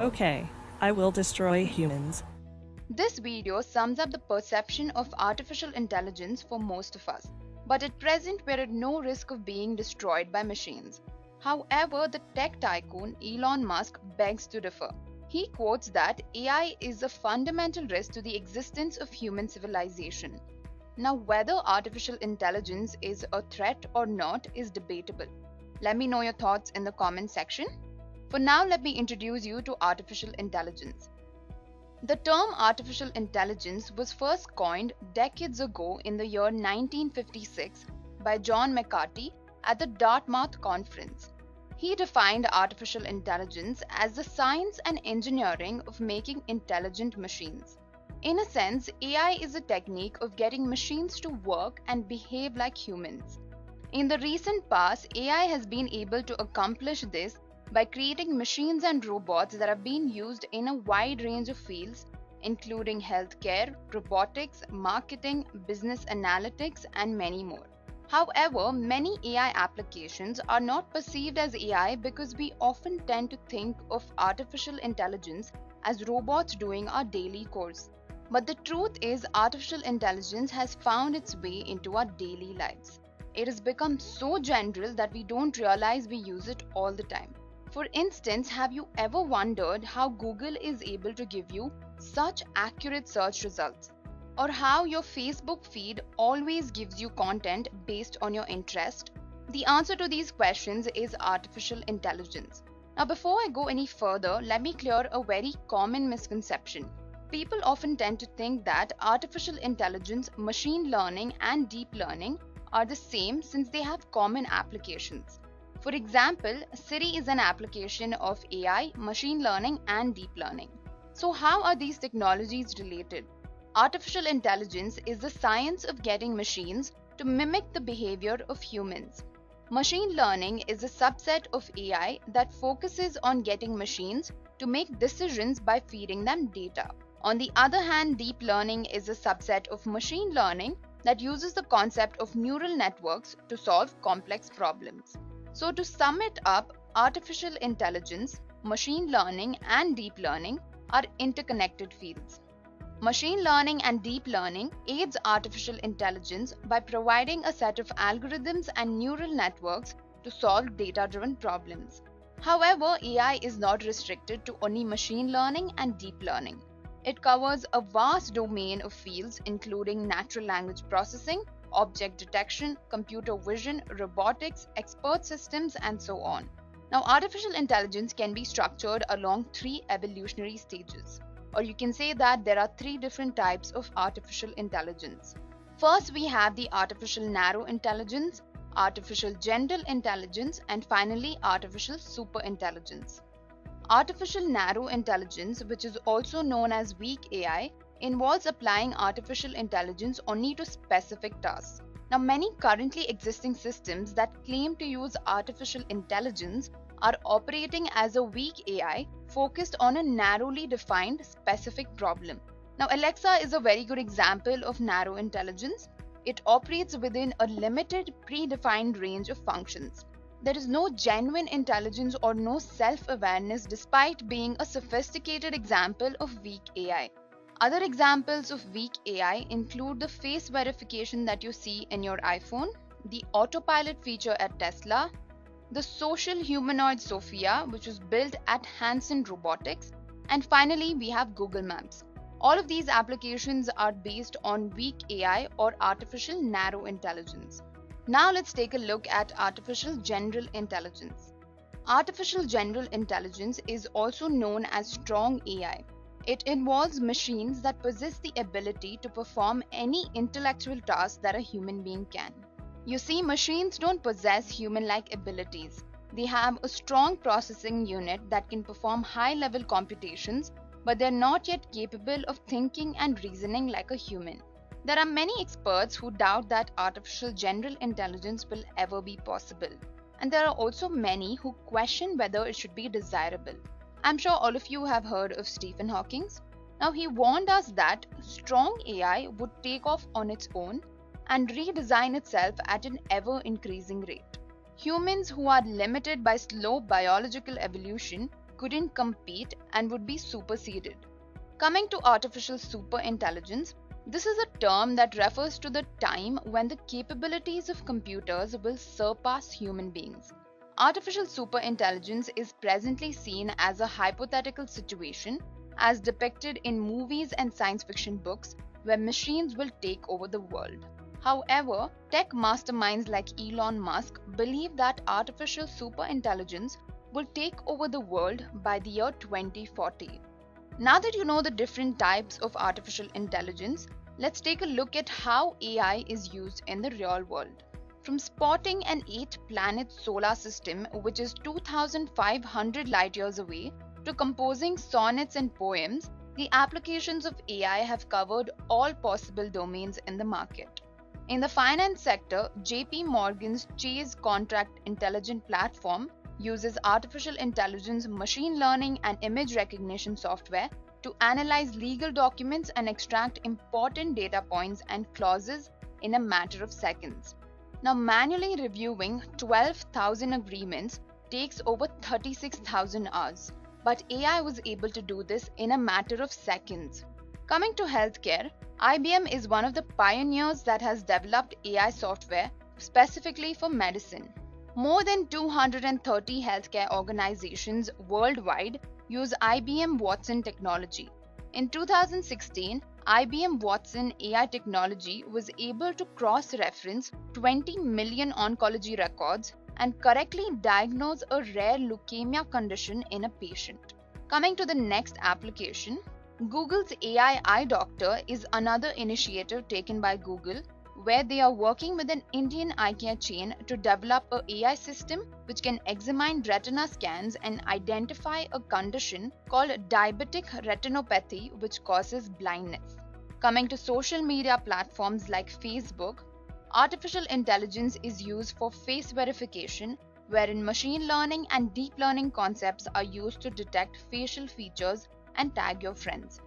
Okay, I will destroy humans. This video sums up the perception of artificial intelligence for most of us, but at present we're at no risk of being destroyed by machines. However, the tech tycoon Elon Musk begs to differ. He quotes that AI is a fundamental risk to the existence of human civilization. Now, whether artificial intelligence is a threat or not is debatable. Let me know your thoughts in the comment section. For now, let me introduce you to artificial intelligence. The term artificial intelligence was first coined decades ago in the year 1956 by John McCarthy at the Dartmouth Conference. He defined artificial intelligence as the science and engineering of making intelligent machines. In a sense, AI is a technique of getting machines to work and behave like humans. In the recent past, AI has been able to accomplish this by creating machines and robots that have been used in a wide range of fields, including healthcare, robotics, marketing, business analytics, and many more. However, many AI applications are not perceived as AI because we often tend to think of artificial intelligence as robots doing our daily chores. But the truth is, artificial intelligence has found its way into our daily lives. It has become so general that we don't realize we use it all the time. For instance, have you ever wondered how Google is able to give you such accurate search results? Or how your Facebook feed always gives you content based on your interest? The answer to these questions is artificial intelligence. Now, before I go any further, let me clear a very common misconception. People often tend to think that artificial intelligence, machine learning, and deep learning are the same since they have common applications. For example, Siri is an application of AI, machine learning, and deep learning. So, how are these technologies related? Artificial intelligence is the science of getting machines to mimic the behavior of humans. Machine learning is a subset of AI that focuses on getting machines to make decisions by feeding them data. On the other hand, deep learning is a subset of machine learning that uses the concept of neural networks to solve complex problems. So, to sum it up, artificial intelligence, machine learning, and deep learning are interconnected fields. Machine learning and deep learning aids artificial intelligence by providing a set of algorithms and neural networks to solve data-driven problems. However, AI is not restricted to only machine learning and deep learning. It covers a vast domain of fields including natural language processing, object detection, computer vision, robotics, expert systems, and so on. Now, artificial intelligence can be structured along three evolutionary stages. Or you can say that there are three different types of artificial intelligence. First, we have the artificial narrow intelligence, artificial general intelligence, and finally, artificial superintelligence. Artificial narrow intelligence, which is also known as weak AI, involves applying artificial intelligence only to specific tasks. Now, many currently existing systems that claim to use artificial intelligence are operating as a weak AI focused on a narrowly defined specific problem. Now, Alexa is a very good example of narrow intelligence. It operates within a limited predefined range of functions. There is no genuine intelligence or no self-awareness despite being a sophisticated example of weak AI. Other examples of weak AI include the face verification that you see in your iPhone, the autopilot feature at Tesla, the social humanoid Sophia, which was built at Hanson Robotics, and finally we have Google Maps. All of these applications are based on weak AI or artificial narrow intelligence. Now let's take a look at artificial general intelligence. Artificial general intelligence is also known as strong AI. It involves machines that possess the ability to perform any intellectual task that a human being can. You see, machines don't possess human-like abilities. They have a strong processing unit that can perform high-level computations, but they're not yet capable of thinking and reasoning like a human. There are many experts who doubt that artificial general intelligence will ever be possible. And there are also many who question whether it should be desirable. I'm sure all of you have heard of Stephen Hawking. Now, he warned us that strong AI would take off on its own and redesign itself at an ever-increasing rate. Humans who are limited by slow biological evolution couldn't compete and would be superseded. Coming to artificial superintelligence, this is a term that refers to the time when the capabilities of computers will surpass human beings. Artificial superintelligence is presently seen as a hypothetical situation as depicted in movies and science fiction books where machines will take over the world. However, tech masterminds like Elon Musk believe that artificial superintelligence will take over the world by the year 2040. Now that you know the different types of artificial intelligence, let's take a look at how AI is used in the real world. From spotting an 8-planet solar system, which is 2,500 light years away, to composing sonnets and poems, the applications of AI have covered all possible domains in the market. In the finance sector, JP Morgan's Chase Contract Intelligent platform uses artificial intelligence, machine learning, and image recognition software to analyze legal documents and extract important data points and clauses in a matter of seconds. Now, manually reviewing 12,000 agreements takes over 36,000 hours, but AI was able to do this in a matter of seconds. Coming to healthcare, IBM is one of the pioneers that has developed AI software specifically for medicine. More than 230 healthcare organizations worldwide use IBM Watson technology. In 2016, IBM Watson AI technology was able to cross-reference 20 million oncology records and correctly diagnose a rare leukemia condition in a patient. Coming to the next application, Google's AI Eye Doctor is another initiative taken by Google where they are working with an Indian eye care chain to develop an AI system which can examine retina scans and identify a condition called diabetic retinopathy which causes blindness. Coming to social media platforms like Facebook, artificial intelligence is used for face verification, wherein machine learning and deep learning concepts are used to detect facial features and tag your friends.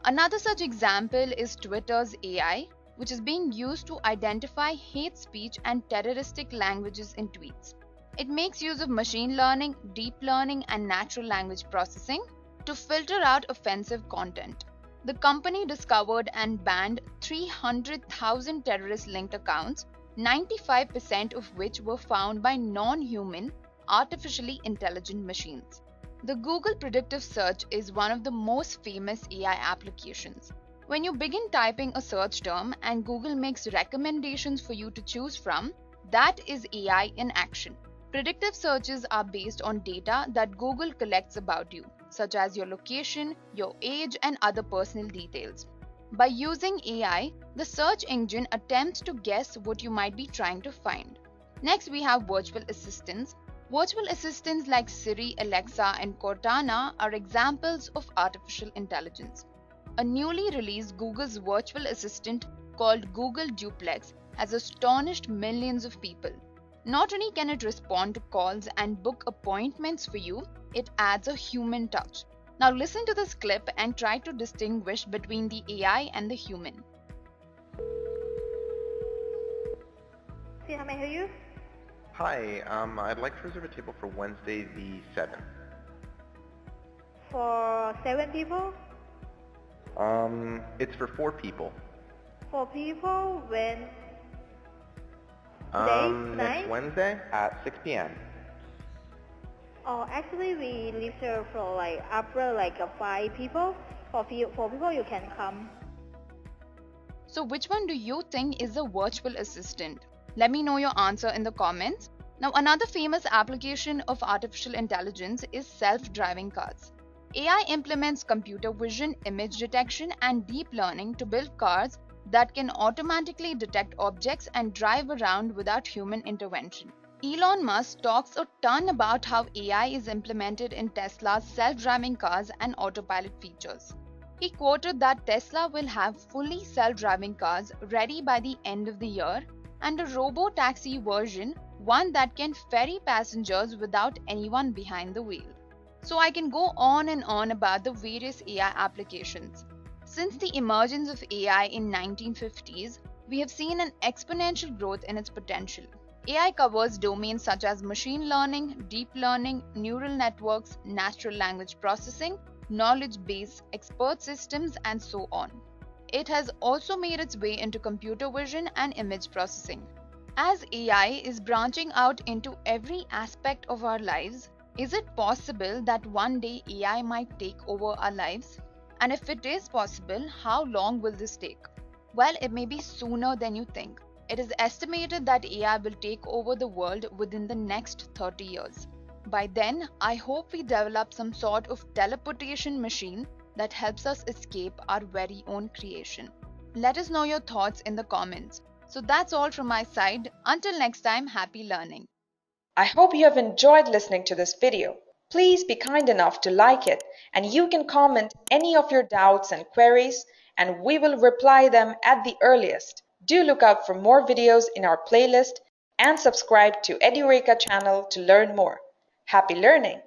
Another such example is Twitter's AI, which is being used to identify hate speech and terroristic languages in tweets. It makes use of machine learning, deep learning, and natural language processing to filter out offensive content. The company discovered and banned 300,000 terrorist-linked accounts, 95% of which were found by non-human, artificially intelligent machines. The Google predictive search is one of the most famous AI applications. When you begin typing a search term and Google makes recommendations for you to choose from, that is AI in action. Predictive searches are based on data that Google collects about you, such as your location, your age, and other personal details. By using AI, the search engine attempts to guess what you might be trying to find. Next, we have virtual assistants. Virtual assistants like Siri, Alexa, and Cortana are examples of artificial intelligence. A newly released Google's virtual assistant called Google Duplex has astonished millions of people. Not only can it respond to calls and book appointments for you, it adds a human touch. Now listen to this clip and try to distinguish between the AI and the human. See, how may I help you? Hi, I'd like to reserve a table for Wednesday the 7th. For 7 people? It's for 4 people. 4 people when? Next Wednesday at 6 p.m. Oh, actually we reserve for after 5 people. For 4 people you can come. So which one do you think is a virtual assistant? Let me know your answer in the comments. Now, another famous application of artificial intelligence is self-driving cars. AI implements computer vision, image detection, and deep learning to build cars that can automatically detect objects and drive around without human intervention. Elon Musk talks a ton about how AI is implemented in Tesla's self-driving cars and autopilot features. He quoted that Tesla will have fully self-driving cars ready by the end of the year, and a robo-taxi version, one that can ferry passengers without anyone behind the wheel. So I can go on and on about the various AI applications. Since the emergence of AI in 1950s, we have seen an exponential growth in its potential. AI covers domains such as machine learning, deep learning, neural networks, natural language processing, knowledge base, expert systems, and so on. It has also made its way into computer vision and image processing. As AI is branching out into every aspect of our lives, is it possible that one day AI might take over our lives? And if it is possible, how long will this take? Well, it may be sooner than you think. It is estimated that AI will take over the world within the next 30 years. By then, I hope we develop some sort of teleportation machine that helps us escape our very own creation. Let us know your thoughts in the comments. So that's all from my side. Until next time, happy learning. I hope you have enjoyed listening to this video. Please be kind enough to like it, and you can comment any of your doubts and queries, and we will reply them at the earliest. Do look out for more videos in our playlist and subscribe to Edureka channel to learn more. Happy learning!